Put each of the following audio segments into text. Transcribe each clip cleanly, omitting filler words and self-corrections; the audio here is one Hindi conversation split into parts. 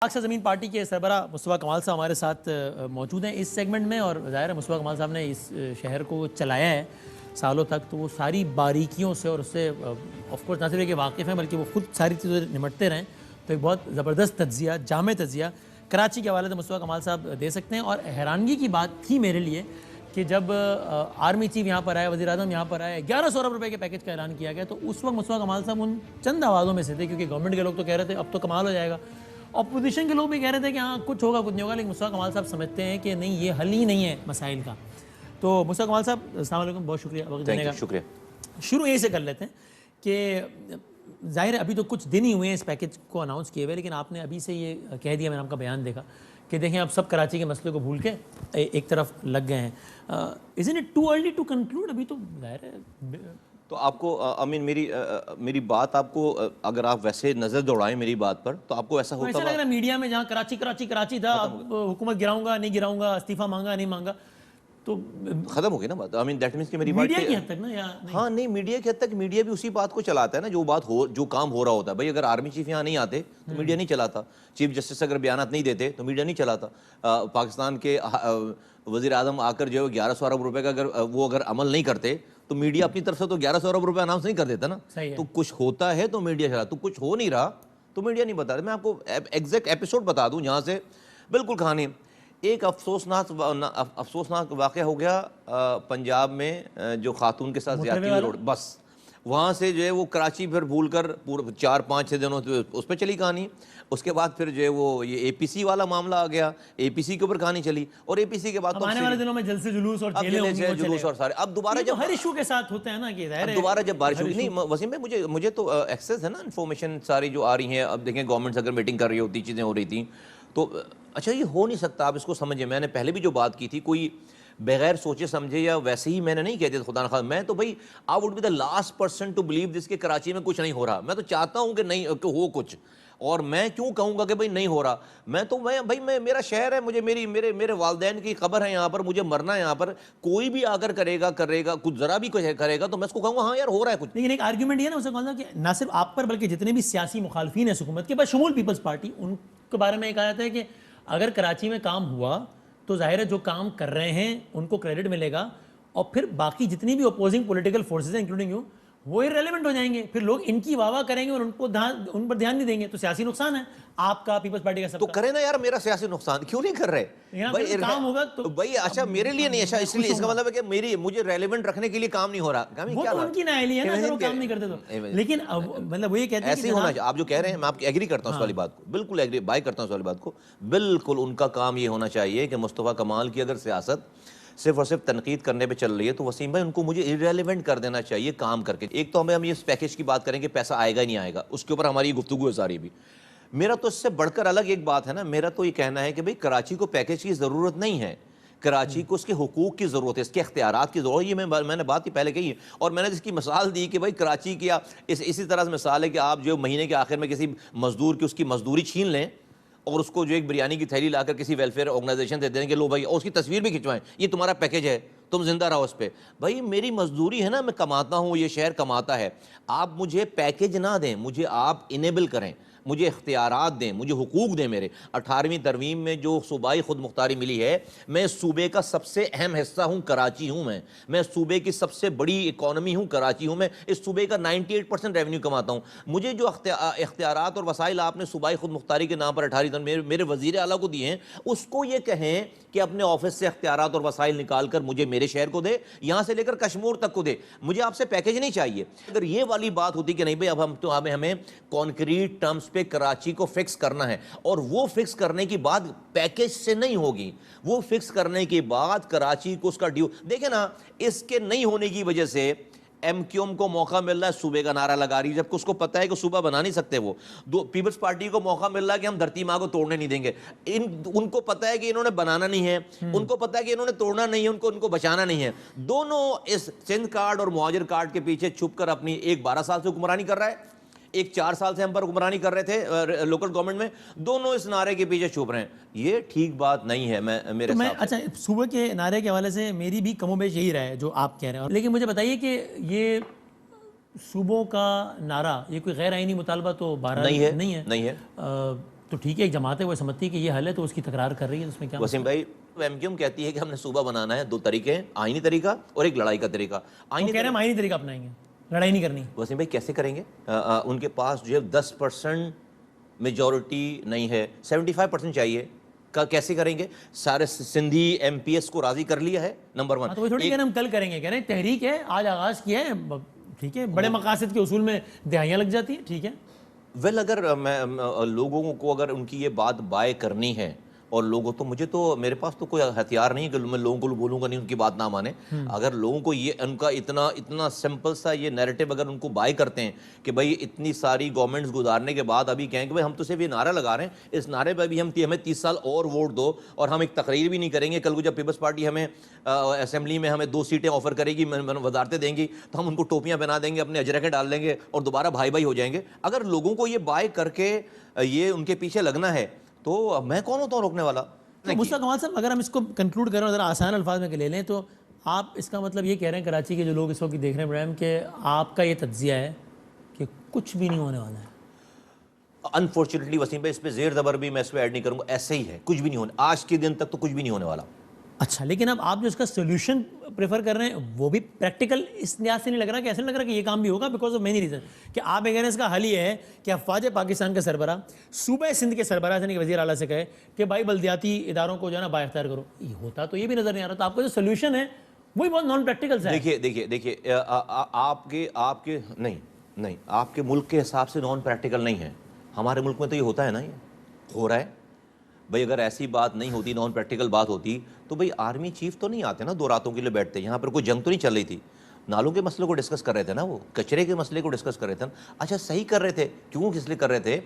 पाक ज़मीन पार्टी के सरबरा मुस्तफ़ा कमाल साहब हमारे साथ मौजूद हैं इस सेगमेंट में, और ज़ाहिर है मुस्तफ़ा कमाल साहब ने इस शहर को चलाया है सालों तक, तो वो सारी बारीकियों से और उससे ऑफ कोर्स ना सिर्फ कि वाकिफ़ हैं बल्कि वो खुद सारी चीज़ें निमटते रहें। तो एक बहुत ज़बरदस्त तज्ज़िया, जामे तज्ज़िया कराची के हवाले से मुस्तफ़ा कमाल साहब दे सकते हैं। और हैरानगी की बात थी मेरे लिए कि जब आर्मी चीफ यहाँ पर आए, वज़ीर आज़म यहाँ पर आए, 1100 अरब रुपए के पैकेज का ऐलान किया गया, तो उस वक्त मुस्तफ़ा कमाल साहब उन चंद आवाज़ों में से थे, क्योंकि गवर्नमेंट के लोग तो कह रहे थे अब तो कमाल हो जाएगा, अपोजिशन के लोग भी कह रहे थे कि हाँ कुछ होगा कुछ नहीं होगा, लेकिन मुस्तफ़ा कमाल साहब समझते हैं कि नहीं, ये हल ही नहीं है मसाइल का। तो मुस्तफ़ा कमाल साहब अस्सलाम वालेकुम, बहुत शुक्रिया वक्त देने का। शुक्रिया। शुरू यहीं से कर लेते हैं कि ज़ाहिर है अभी तो कुछ दिन ही हुए हैं इस पैकेज को अनाउंस किए हुए, लेकिन आपने अभी से ये कह दिया, मैंने आपका बयान देखा कि देखें अब सब कराची के मसले को भूल के एक तरफ लग गए हैं। Isn't it too early to conclude? अभी तो ज़ाहिर है तो आपको अमीन मेरी बात आपको अगर आप वैसे नज़र दौड़ाएं मेरी बात पर, तो आपको ऐसा होता ऐसा लग रहा है मीडिया में जहाँ कराची कराची कराची था, अब हुकूमत गिराऊंगा नहीं गिराऊंगा, इस्तीफा मांगा नहीं मांगा, तो खत्म हो गई ना बात। आई मीन दैट मींस कि मेरी बात मीडिया की हद तक ना, या नहीं? हाँ नहीं, मीडिया की हद तक मीडिया भी उसी बात को चलाता है ना जो काम हो रहा होता है। भाई अगर आर्मी चीफ यहाँ नहीं आते तो मीडिया नहीं चलाता, चीफ जस्टिस अगर बयानात नहीं देते तो मीडिया नहीं चलाता, पाकिस्तान के वज़ीर आज़म आकर जो 1100 अरब रुपए का अगर अमल नहीं करते तो मीडिया अपनी तरफ से तो 1100 अरब रुपए अनाउंस नहीं कर देता ना। तो कुछ होता है तो मीडिया चला, तो कुछ हो नहीं रहा तो मीडिया नहीं बता रहा। मैं आपको एग्जैक्ट एपिसोड बता दूं जहाँ से बिल्कुल कहानी। एक अफसोसनाक वाक़या हो गया पंजाब में, जो खातून के साथ ज़्यादती हुई रोड, बस वहाँ से जो है वो कराची फिर भूल कर पूरे 4-5-6 दिनों उस पर चली कहानी। उसके बाद फिर जो है वो ये एपीसी वाला मामला आ गया, एपीसी के ऊपर कहानी चली, और एपीसी के बाद आने वाले दिनों में जलसे जुलूस और जेलें होंगी, जुलूस और सारे अब दोबारा जब हर इशू के साथ होते हैं ना कि दोबारा जब बारिश होगी। नहीं वसीम भाई, मुझे तो एक्सेस है ना इन्फॉर्मेशन सारी जो आ रही है। अब देखें गवर्नमेंट अगर मीटिंग कर रही होती, चीज़ें हो रही थी तो अच्छा ये हो नहीं सकता, आप इसको समझिए। मैंने पहले भी जो बात की थी, कोई बगैर सोचे समझे या वैसे ही मैंने नहीं कहते खुदा न खास्ता, मैं तो भाई I would be the last person to believe this कि कराची में कुछ नहीं हो रहा। मैं तो चाहता हूं कि नहीं कि हो कुछ, और मैं क्यों कहूंगा कि भाई नहीं हो रहा। मैं मेरा शहर है, मुझे मेरे वालदैन की खबर है यहाँ पर, मुझे मरना है यहाँ पर। कोई भी आकर करेगा कुछ जरा भी कुछ करेगा तो मैं उसको कहूँगा हाँ यार हो रहा है कुछ। लेकिन एक आर्ग्यूमेंट ये ना उसे कहूँगा कि ना सिर्फ आप पर बल्कि जितने भी सियासी मुखालफीन है हुकूमत के, बशमूल पीपल्स पार्टी, उनके बारे में एक कहा जाता है कि अगर कराची में काम हुआ तो जाहिर है जो काम कर रहे हैं उनको क्रेडिट मिलेगा, और फिर बाकी जितनी भी अपोजिंग पॉलिटिकल फोर्सेज हैं इंक्लूडिंग यू, वो इररिलेवेंट हो जाएंगे। फिर लोग इनकी वाह करेंगे और उन पर ध्यान नहीं देंगे, तो सियासी नुकसान है आपका, पीपल्स पार्टी का। सब तो करे ना यार, मेरा सियासी नुकसान क्यों नहीं कर रहे भाई? काम होगा तो भाई अच्छा मेरे लिए नहीं, अच्छा इसलिए इसका मतलब है कि मुझे रेलेवेंट रखने के लिए काम नहीं हो रहा। वो तो उनकी नाअहली है ना अगर वो काम नहीं करते तो। लेकिन मतलब वो ये कहते हैं ऐसे होना चाहिए। आप जो कह रहे हैं मैं आपकी एग्री करता हूँ उस वाली बात को, बिल्कुल एग्री बाय करता हूँ उस वाली बात को। बिल्कुल उनका काम ये होना चाहिए कि मुस्तफ़ा कमाल की अगर सियासत सिर्फ और सिर्फ तनकीद करने पे चल रही है तो वसीम भाई उनको मुझे इररिलेवेंट कर देना चाहिए काम करके। एक तो हम ये पैकेज की बात करें कि पैसा आएगा ही नहीं आएगा, उसके ऊपर हमारी गुफ्तगू है सारी भी। मेरा तो इससे बढ़कर अलग एक बात है ना, मेरा तो ये कहना है कि भाई कराची को पैकेज की ज़रूरत नहीं है, कराची को उसके हुकूक की ज़रूरत है, इसके इख्तियारात की ज़रूरत है। ये मैंने बात ही पहले कही है, और मैंने इसकी मिसाल दी कि भाई कराची की इसी तरह से मिसाल है कि आप जो महीने के आखिर में किसी मजदूर की उसकी मजदूरी छीन लें और उसको जो एक बिरयानी की थैली लाकर किसी वेलफेयर ऑर्गेनाइजेशन दे देंगे, लो भाई, और उसकी तस्वीर भी खिंचवाएं, ये तुम्हारा पैकेज है, तुम जिंदा रहो उस पर। भाई मेरी मजदूरी है ना, मैं कमाता हूँ, ये शहर कमाता है। आप मुझे पैकेज ना दें, मुझे आप इनेबल करें, मुझे इख्तियारात दें, मुझे हुकूक दें मेरे। 18वीं तरमीम में जो सूबाई खुद मुख्तारी मिली है, मैं इस सूबे का सबसे अहम हिस्सा हूँ, कराची हूँ। मैं इस सूबे की सबसे बड़ी इकॉनमी हूँ, कराची हूँ। मैं इस सूबे का 98% रेवेन्यू कमाता हूँ। मुझे जो इख्तियारात और वसाइल आपने सूबाई खुद मुख्तारी के नाम पर 18 तरमीम मेरे वज़ीर आला को दिए हैं, उसको ये कहें कि अपने ऑफिस से इख्तियारात और वसाइल निकाल कर मुझे मेरे शहर को दे, यहाँ से लेकर कश्मीर तक को दे। मुझे आपसे पैकेज नहीं चाहिए। अगर ये वाली बात होती कि नहीं भाई अब हमें कॉन्क्रीट टर्म्स पे कराची को फिक्स करना है, और वो फिक्स करने की बात पैकेज से नहीं होगी, वो फिक्स करने के बाद कराची को उसका ड्यू देखे ना। इसके नहीं होने की वजह से एमक्यूएम को मौका मिल रहा है सूबे का नारा लगा रही है, जबकि उसको पता है कि सूबा बना नहीं सकते वो। पीपल्स पार्टी को मौका मिल रहा है कि हम धरती माँ को तोड़ने नहीं देंगे। उनको पता है कि इन्होंने बनाना नहीं है, उनको पता है कि इन्होंने तोड़ना नहीं है, उनको बचाना नहीं है। दोनों इस सिंध कार्ड और मुहाजिर कार्ड के पीछे छुप कर अपनी एक 12 साल से हुक्मरानी कर रहा है, एक 4 साल से हम पर हुक्मरानी कर रहे थे लोकल गवर्नमेंट में। दोनों इस नारे के पीछे छुप रहे हैं, ये ठीक बात नहीं है। मेरे तो मैं अच्छा सूबे के नारे के हवाले से मेरी भी कमोबेश यही रहा है जो आप कह रहे हैं, लेकिन मुझे बताइए कि ये सूबों का नारा, ये कोई गैर आईनी मुतालबा तो नहीं है। तो ठीक है, एक जमात है वो समझती है कि ये हल है तो उसकी तकरार कर रही है, उसमें क्या वसीम भाई, एमक्यूएम कहती है कि हमने सूबा बनाना है, दो तरीके हैं, आईनी तरीका और एक लड़ाई का तरीका। आईनी कह रहे हैं आईनी तरीका अपनाएंगे, लड़ाई नहीं करनी। वसीम भाई कैसे करेंगे? उनके पास जो है 10% मेजॉरिटी नहीं है, 75% चाहिए। कैसे करेंगे? सारे सिंधी एमपीएस को राजी कर लिया है, नंबर 1। तो वही थोड़ी कह रहे हम कल करेंगे, कह रहे हैं तहरीक है, आज आगाज किया है, ठीक है, बड़े मकासद के उसूल में दिहाइयाँ लग जाती हैं, ठीक है। वेल अगर मैं लोगों को अगर उनकी ये बात बाय करनी है और लोगों तो मुझे तो मेरे पास तो कोई हथियार नहीं है कि मैं लोगों को बोलूँगा नहीं उनकी बात ना माने। अगर लोगों को ये उनका इतना इतना सिंपल सा ये नैरेटिव अगर उनको बाय करते हैं कि भाई इतनी सारी गवर्नमेंट्स गुजारने के बाद अभी कहें कि भाई हम तो सिर्फ ये नारा लगा रहे हैं, इस नारे पर भी हमें 30 साल और वोट दो और हम एक तकरीर भी नहीं करेंगे, कल को जब पीपल्स पार्टी हमें असेंबली में हमें 2 सीटें ऑफर करेगी, वजारतें देंगी, तो हम उनको टोपियाँ पहना देंगे, अपने अजरकें डाल देंगे और दोबारा भाई भाई हो जाएंगे। अगर लोगों को ये बाय करके ये उनके पीछे लगना है तो मैं कौन होता हूँ रोकने वाला? तो मुस्तफा कमाल साहब, अगर हम इसको कंक्लूड करें, ज़रा आसान अल्फाज में ले लें, तो आप इसका मतलब ये कह रहे हैं कराची के जो लोग इस वक्त देख रहे हैं मैडम, कि आपका ये तज्जिया है कि कुछ भी नहीं होने वाला है? अनफॉर्चुनेटली वसीम भाई, इस पर जेर जबर भी मैं इस पर ऐड नहीं करूँगा, ऐसे ही है, कुछ भी नहीं होने, आज के दिन तक तो कुछ भी नहीं होने वाला। अच्छा, लेकिन अब आप जो इसका सोल्यूशन प्रेफर कर रहे हैं वो भी प्रैक्टिकल इस लिहाज से नहीं लग रहा, कि ऐसे नहीं लग रहा कि ये काम भी होगा, बिकॉज ऑफ मेनी रीजन, कि आप कह रहे हैं इसका हल ये है कि अफवाज पाकिस्तान का सरबरा सूबे सिंध के सरबरा यानी कि वज़ीर आला से कहे कि भाई बल्दियाती इदारों को जो है ना बाइख्तियार करो। ये होता तो ये भी नज़र नहीं आ रहा, तो आपका जो सोल्यूशन है वही बहुत नॉन प्रैक्टिकल है। देखिए आपके नहीं आपके मुल्क के हिसाब से नॉन प्रैक्टिकल नहीं है, हमारे मुल्क में तो ये होता है ना, ये हो रहा है भाई। अगर ऐसी बात नहीं होती, नॉन प्रैक्टिकल बात होती, तो भाई आर्मी चीफ तो नहीं आते ना 2 रातों के लिए बैठते, यहाँ पर कोई जंग तो नहीं चल रही थी, नालों के मसले को डिस्कस कर रहे थे ना, वो कचरे के मसले को डिस्कस कर रहे थे ना। अच्छा, सही कर रहे थे, क्यों किस लिए कर रहे थे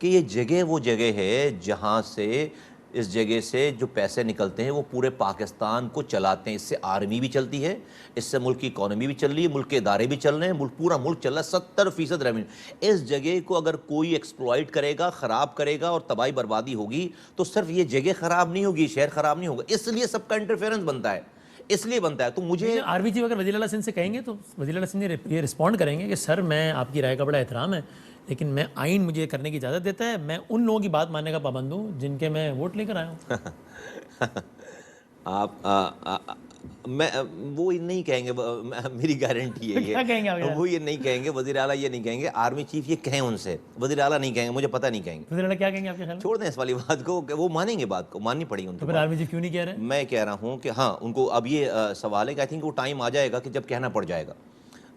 कि ये जगह वो जगह है जहाँ से इस जगह से जो पैसे निकलते हैं वो पूरे पाकिस्तान को चलाते हैं, इससे आर्मी भी चलती है, इससे मुल्क की इकॉनमी भी चल रही है, मुल्क के इदारे भी चल रहे हैं, पूरा मुल्क चल रहा है, 70% रेवेन्यू। इस जगह को अगर कोई एक्सप्लॉइट करेगा, ख़राब करेगा और तबाही बर्बादी होगी, तो सिर्फ ये जगह ख़राब नहीं होगी, शहर ख़राब नहीं होगा, इसलिए सबका इंटरफेरेंस बनता है, इसलिए बनता है। तो मुझे आर्मी चीफ अगर वज़ीर आला सिंध से कहेंगे तो वज़ीर आला सिंध ये रिस्पॉन्ड करेंगे कि सर मैं आपकी राय का बड़ा एहतराम है, लेकिन मैं आइन मुझे करने की इजाज़त देता है, मैं उन लोगों की बात मानने का पाबंद हूँ जिनके मैं वोट लेकर आया हूँ। मैं वो नहीं कहेंगे, मेरी गारंटी है क्या कहेंगे आप? वो ये नहीं कहेंगे, वज़ीर आला ये नहीं कहेंगे, आर्मी चीफ ये कहें उनसे, वज़ीर आला नहीं कहेंगे, मुझे पता नहीं कहेंगे। वज़ीर आला क्या कहेंगे आपके ख्याल में? छोड़ दें इस वाली बात को, वो मानेंगे, बात को माननी पड़ेगी उनको। तो फिर आर्मी चीफ क्यों नहीं कह रहे? मैं कह रहा हूँ कि हाँ, उनको अब ये सवाल है कि आई थिंक वो टाइम आ जाएगा कि जब कहना पड़ जाएगा,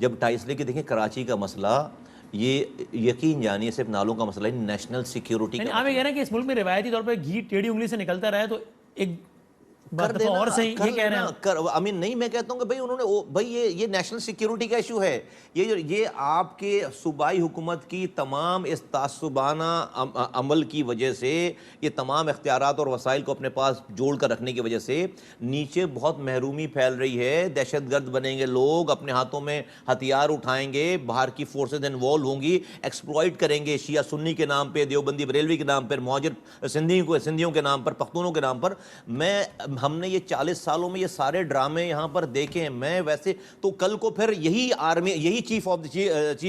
जब इसलिए कि देखें कराची का मसला ये यकीन जानिए सिर्फ नालों का मसला है, नेशनल सिक्योरिटी का। आप ये कह रहे हैं कि इस मुल्क में रिवायती तौर पर घी टेढ़ी उंगली से निकलता रहा है, तो एक कर देना, और सही ये कह रहे हैं आई मीन नहीं, मैं कहता हूँ कि भाई उन्होंने भाई ये नेशनल सिक्योरिटी का इशू है, ये आपके सूबाई हुकूमत की तमाम इस तासुबाना अमल की वजह से, ये तमाम इख्तियारात और वसाइल को अपने पास जोड़ कर रखने की वजह से नीचे बहुत महरूमी फैल रही है, दहशतगर्द बनेंगे लोग, अपने हाथों में हथियार उठाएंगे, बाहर की फोर्सेज इन्वॉल्व होंगी, एक्सप्लॉइट करेंगे शिया सुन्नी के नाम पर, देवबंदी बरेलवी के नाम पर, मुहाजिर सिंधियों के नाम पर, पख्तूनों के नाम पर। हमने ये 40 सालों में ये सारे ड्रामे यहां पर देखे हैं। मैं वैसे तो कल को फिर यही आर्मी, यही चीफ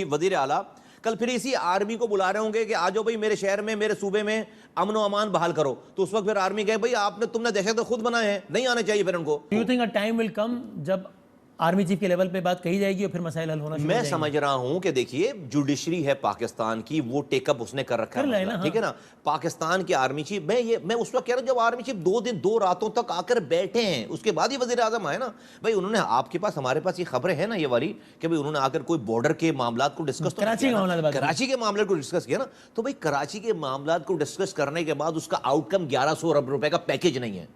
वजीर आला कल फिर इसी आर्मी को बुला रहे होंगे कि आ जाओ भाई मेरे शहर में, मेरे सूबे में अमन और अमान बहाल करो, तो उस वक्त फिर आर्मी कहे भाई तुमने दहशत खुद बनाए हैं, नहीं आने चाहिए फिर उनको। Do you think a time will come जब आर्मी चीफ के लेवल पे बात कही जाएगी और फिर मसाइल हल होना शुरू हो मैं जाएंगे? समझ रहा हूं कि देखिए जुडिशरी है पाकिस्तान की, वो टेकअप उसने कर रखा है, ठीक है ना। पाकिस्तान के आर्मी चीफ, मैं उस वक्त कह रहा हूं जब आर्मी चीफ 2 रातों तक आकर बैठे हैं, उसके बाद ही वजीर आजम आए ना भाई। उन्होंने आपके पास, हमारे पास ये खबरें हैं ना ये वाली, कि भाई उन्होंने आकर कोई बॉर्डर के मामला को डिस्कस, कराची के मामले को डिस्कस किया ना। तो भाई कराची के मामला को डिस्कस करने के बाद उसका आउटकम 1100 अरब रुपए का पैकेज नहीं है,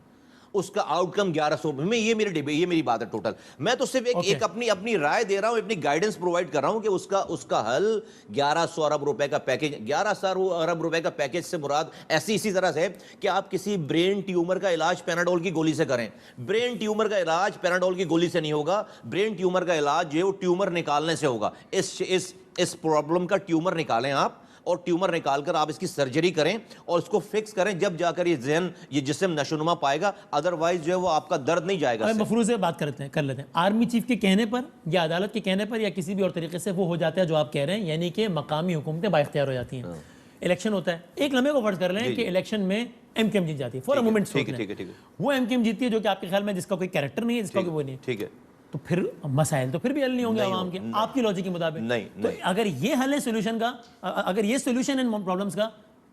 उसका आउटकम 1100 में, ये मेरी बात है टोटल। मैं तो सिर्फ एक अपनी राय दे रहा हूं, अपनी गाइडेंस प्रोवाइड कर रहा हूं कि उसका हल 1100 अरब रुपए का पैकेज। 1100 अरब रुपए का पैकेज से मुराद इसी तरह से है कि आप किसी ब्रेन ट्यूमर का इलाज पैनाडोल की गोली से करें। ब्रेन ट्यूमर का इलाज पैनाडोल की गोली से नहीं होगा, ब्रेन ट्यूमर का इलाज जो है वो ट्यूमर निकालने से होगा। इस प्रॉब्लम का ट्यूमर निकालें आप, और ट्यूमर निकालकर आप इसकी सर्जरी करें और इसको फिक्स करें, जब जाकर ये जिस्म नशोनुमा पाएगा, अदरवाइज जो है वो आपका दर्द नहीं जाएगा। मफरूज से बात कर लेते हैं। आर्मी चीफ के कहने पर या अदालत के कहने पर या किसी भी और तरीके से वो हो जाता है जो आप कह रहे हैं, यानी कि मकामी हुकूमतें बाइख्तियार हो जाती हैं। इलेक्शन होता है, एक लम्हे को फर्ज कर लें कि इलेक्शन में एमकेएम जीत जाती है, फॉर अ मोमेंट सोच लें, ठीक है वो एमकेएम जीतती है जो कि आपके ख्याल में जिसका कोई कैरेक्टर नहीं है, जिसका कोई वो नहीं है, ठीक है, तो फिर मसाइल तो फिर भी हल नहीं होंगे आवाम के आपकी लॉजिक के मुताबिक। नहीं, तो अगर ये हल है सोल्यूशन का, अगर ये सोल्यूशन है प्रॉब्लम्स का,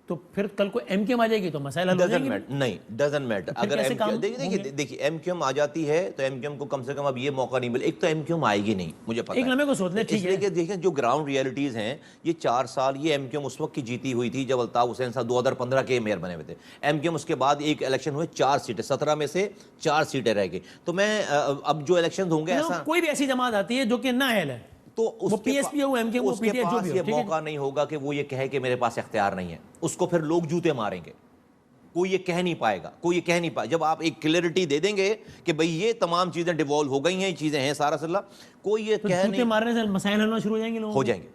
तो फिर कल को एमकेएम आ जाएगी तो मसाइल हल हो जाएंगे। नहीं, डजंट मैटर। अगर कैसे काम देखिए एमक्यूएम आ जाती है तो एमक्यूएम को कम से कम अब ये मौका नहीं मिले। एक तो एमक्यूएम आएगी नहीं, मुझे पता एक है, लम्हे को सोच लें, ठीक है, इसलिए देखिए जो ग्राउंड रियलिटीज हैं, ये 4 साल ये एमक्यूएम उस वक्त की जीती हुई थी जब अल्ताफ हुसैन साहब 2015 के मेयर बने हुए थे। एमक्यूएम उसके बाद एक इलेक्शन हुए 4 सीटें, 17 में से 4 सीटें रह गई। तो मैं अब जो इलेक्शन होंगे ऐसा कोई भी ऐसी जमात आती है जो कि ना अहल है, तो वो पीएसपी हो, एमकेएम हो, उसके पीटीआई जो पास भी हो, ये ठीक है। मौका नहीं होगा कि वो ये कहे कि मेरे पास इख्तियार नहीं है। उसको फिर लोग जूते मारेंगे, कोई ये कह नहीं पाएगा, कोई ये कह नहीं पाएगा। जब आप एक क्लियरिटी दे देंगे कि भाई ये तमाम चीजें डिवॉल्व हो गई हैं, ये चीजें हैं सारा सल्ला, कोई ये तो कह जूते नहीं, मारने से मसाइल हल होना शुरू हो जाएंगे लोगों हो के? जाएंगे।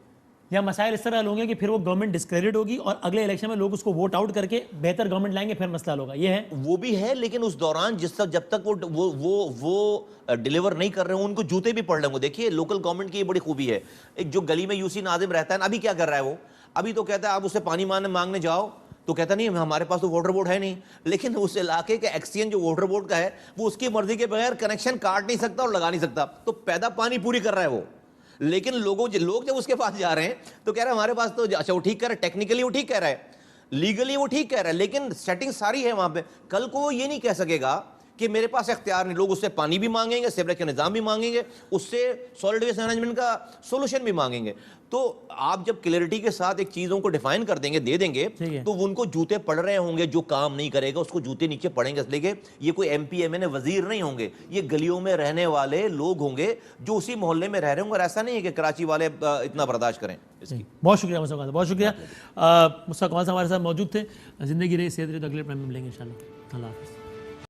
या मसाइल इस तरह हल होंगे कि फिर वो गवर्नमेंट डिस्क्रेडिट होगी और अगले इलेक्शन में लोग उसको वोट आउट करके बेहतर गवर्नमेंट लाएंगे, फिर मसला हल होगा। ये है, वो भी है, लेकिन उस दौरान जब तक वो डिलीवर नहीं कर रहे हो उनको जूते भी पड़ लेंगे। देखिए लोकल गवर्नमेंट की ये बड़ी खूबी है। एक जो गली में यूसी नाजिम रहता है ना, अभी क्या कर रहा है वो, अभी तो कहता है आप उससे पानी मांगने जाओ तो कहता नहीं हमारे पास तो वाटर बोर्ड है नहीं, लेकिन उस इलाके का एक्सचेंज जो वाटर बोर्ड का है वो उसकी मर्जी के बगैर कनेक्शन काट नहीं सकता और लगा नहीं सकता, तो पैदा पानी पूरी कर रहा है वो। लेकिन लोग जब उसके पास जा रहे हैं तो कह रहे हैं हमारे पास तो, अच्छा वो ठीक कह रहा है, टेक्निकली वो ठीक कह रहा है, लीगली वो ठीक कह रहा है, लेकिन सेटिंग सारी है वहां पे। कल को वो ये नहीं कह सकेगा कि मेरे पास इख्तियार नहीं। लोग उससे पानी भी मांगेंगे, सीवरेज का निज़ाम भी मांगेंगे, उससे सॉलिड वेस्ट मैनेजमेंट का सोल्यूशन भी मांगेंगे। तो आप जब क्लैरिटी के साथ एक चीज़ों को डिफाइन कर देंगे, दे देंगे, तो उनको जूते पड़ रहे होंगे। जो काम नहीं करेगा उसको जूते नीचे पड़ेंगे, इसलिए ये कोई MP MNA वजीर नहीं होंगे, ये गलियों में रहने वाले लोग होंगे जो उसी मोहल्ले में रह रहे होंगे। और ऐसा नहीं है कि कराची वाले इतना बर्दाश्त करें इसकी। बहुत शुक्रिया मुस्तफा, बहुत शुक्रिया। मुस्तफा कमाल साहब हमारे साथ मौजूद थे। जिंदगी रही, सेहत रही, तो अगले प्रोग्राम में मिलेंगे इंशाल्लाह। अल्लाह हाफ़िज़।